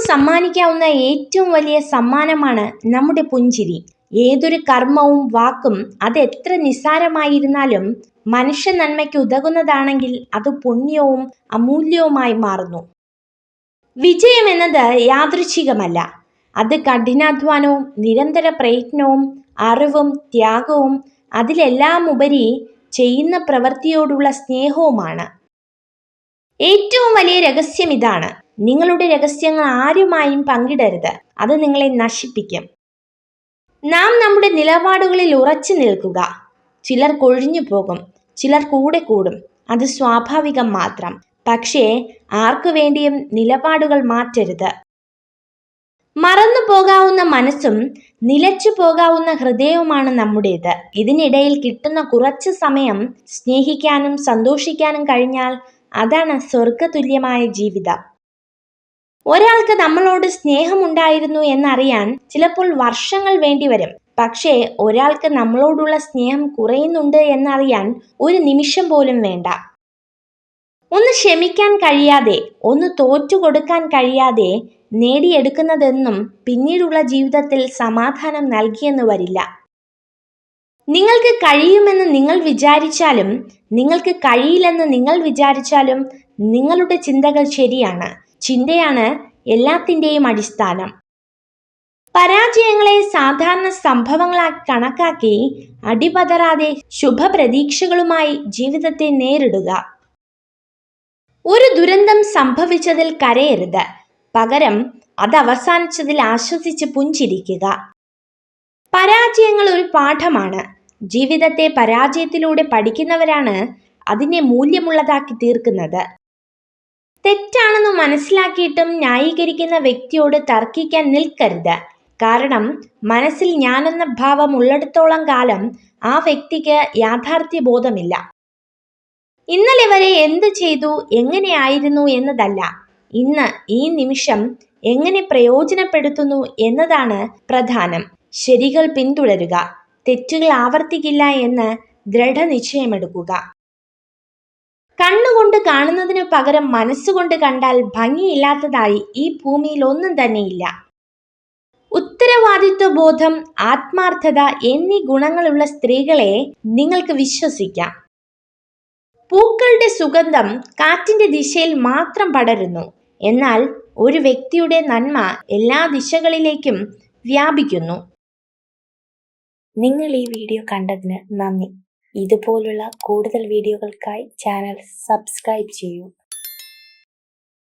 സമ്മാനിക്കാവുന്ന ഏറ്റവും വലിയ സമ്മാനമാണ് നമ്മുടെ പുഞ്ചിരി. ഏതൊരു കർമ്മവും വാക്കും അത് എത്ര നിസ്സാരമായിരുന്നാലും മനുഷ്യ നന്മയ്ക്ക് ഉതകുന്നതാണെങ്കിൽ അത് പുണ്യവും അമൂല്യവുമായി മാറുന്നു. വിജയം എന്നത് യാദൃച്ഛികമല്ല. അത് കഠിനാധ്വാനവും നിരന്തര പ്രയത്നവും അറിവും ത്യാഗവും അതിലെല്ലാം ഉപരി ചെയ്യുന്ന പ്രവൃത്തിയോടുള്ള സ്നേഹവുമാണ്. ഏറ്റവും വലിയ രഹസ്യം ഇതാണ്: നിങ്ങളുടെ രഹസ്യങ്ങൾ ആരുമായും പങ്കിടരുത്. അത് നിങ്ങളെ നശിപ്പിക്കും. നാം നമ്മുടെ നിലപാടുകളിൽ ഉറച്ചു നിൽക്കുക. ചിലർ കൊഴിഞ്ഞു പോകും, ചിലർ കൂടെ കൂടും. അത് സ്വാഭാവികം മാത്രം. പക്ഷേ ആർക്കു വേണ്ടിയും നിലപാടുകൾ മാറ്റരുത്. മറന്നു പോകാവുന്ന മനസ്സും നിലച്ചു പോകാവുന്ന ഹൃദയവുമാണ് നമ്മുടേത്. ഇതിനിടയിൽ കിട്ടുന്ന കുറച്ച് സമയം സ്നേഹിക്കാനും സന്തോഷിക്കാനും കഴിഞ്ഞാൽ അതാണ് സ്വർഗതുല്യമായ ജീവിതം. ഒരാൾക്ക് നമ്മളോട് സ്നേഹമുണ്ടായിരുന്നു എന്നറിയാൻ ചിലപ്പോൾ വർഷങ്ങൾ വേണ്ടിവരും. പക്ഷേ ഒരാൾക്ക് നമ്മളോടുള്ള സ്നേഹം കുറയുന്നുണ്ട് എന്നറിയാൻ ഒരു നിമിഷം പോലും വേണ്ട. ഒന്ന് ക്ഷമിക്കാൻ കഴിയാതെ, ഒന്ന് തോറ്റുകൊടുക്കാൻ കഴിയാതെ നേടിയെടുക്കുന്നതെന്നും പിന്നീടുള്ള ജീവിതത്തിൽ സമാധാനം നൽകിയെന്ന് വരില്ല. നിങ്ങൾക്ക് കഴിയുമെന്ന് നിങ്ങൾ വിചാരിച്ചാലും നിങ്ങൾക്ക് കഴിയില്ലെന്ന് നിങ്ങൾ വിചാരിച്ചാലും നിങ്ങളുടെ ചിന്തകൾ ശരിയാണ്. ചിന്തയാണ് എല്ലാത്തിൻ്റെയും അടിസ്ഥാനം. പരാജയങ്ങളെ സാധാരണ സംഭവങ്ങളായി കണക്കാക്കി അടിപതറാതെ ശുഭപ്രതീക്ഷകളുമായി ജീവിതത്തെ നേരിടുക. ഒരു ദുരന്തം സംഭവിച്ചതിൽ കരയരുത്. പകരം അത് അവസാനിച്ചതിൽ ആശ്വസിച്ച് പുഞ്ചിരിക്കുക. പരാജയങ്ങൾ ഒരു പാഠമാണ്. ജീവിതത്തെ പരാജയത്തിലൂടെ പഠിക്കുന്നവരാണ് അതിനെ മൂല്യമുള്ളതാക്കി തീർക്കുന്നത്. തെറ്റാണെന്ന് മനസ്സിലാക്കിയിട്ടും ന്യായീകരിക്കുന്ന വ്യക്തിയോട് തർക്കിക്കാൻ നിൽക്കരുത്. കാരണം മനസ്സിൽ ഞാനെന്ന ഭാവം ഉള്ളിടത്തോളം കാലം ആ വ്യക്തിക്ക് യാഥാർത്ഥ്യബോധമില്ല. ഇന്നലെ വരെ എന്ത് ചെയ്തു, എങ്ങനെയായിരുന്നു എന്നതല്ല, ഇന്ന് ഈ നിമിഷം എങ്ങനെ പ്രയോജനപ്പെടുത്തുന്നു എന്നതാണ് പ്രധാനം. ശരികൾ പിന്തുടരുക, തെറ്റുകൾ ആവർത്തിക്കില്ല എന്ന് ദൃഢനിശ്ചയമെടുക്കുക. കണ്ണുകൊണ്ട് കാണുന്നതിനു പകരം മനസ്സുകൊണ്ട് കണ്ടാൽ ഭംഗിയില്ലാത്തതായി ഈ ഭൂമിയിൽ ഒന്നും തന്നെയില്ല. ഉത്തരവാദിത്വ ബോധം, ആത്മാർത്ഥത എന്നീ ഗുണങ്ങളുള്ള സ്ത്രീകളെ നിങ്ങൾക്ക് വിശ്വസിക്കാം. പൂക്കളുടെ സുഗന്ധം കാറ്റിന്റെ ദിശയിൽ മാത്രം പടരുന്നു. എന്നാൽ ഒരു വ്യക്തിയുടെ നന്മ എല്ലാ ദിശകളിലേക്കും വ്യാപിക്കുന്നു. നിങ്ങൾ ഈ വീഡിയോ കണ്ടതിന് നന്ദി. ഇതുപോലുള്ള കൂടുതൽ വീഡിയോകൾക്കായി ചാനൽ സബ്സ്ക്രൈബ് ചെയ്യൂ.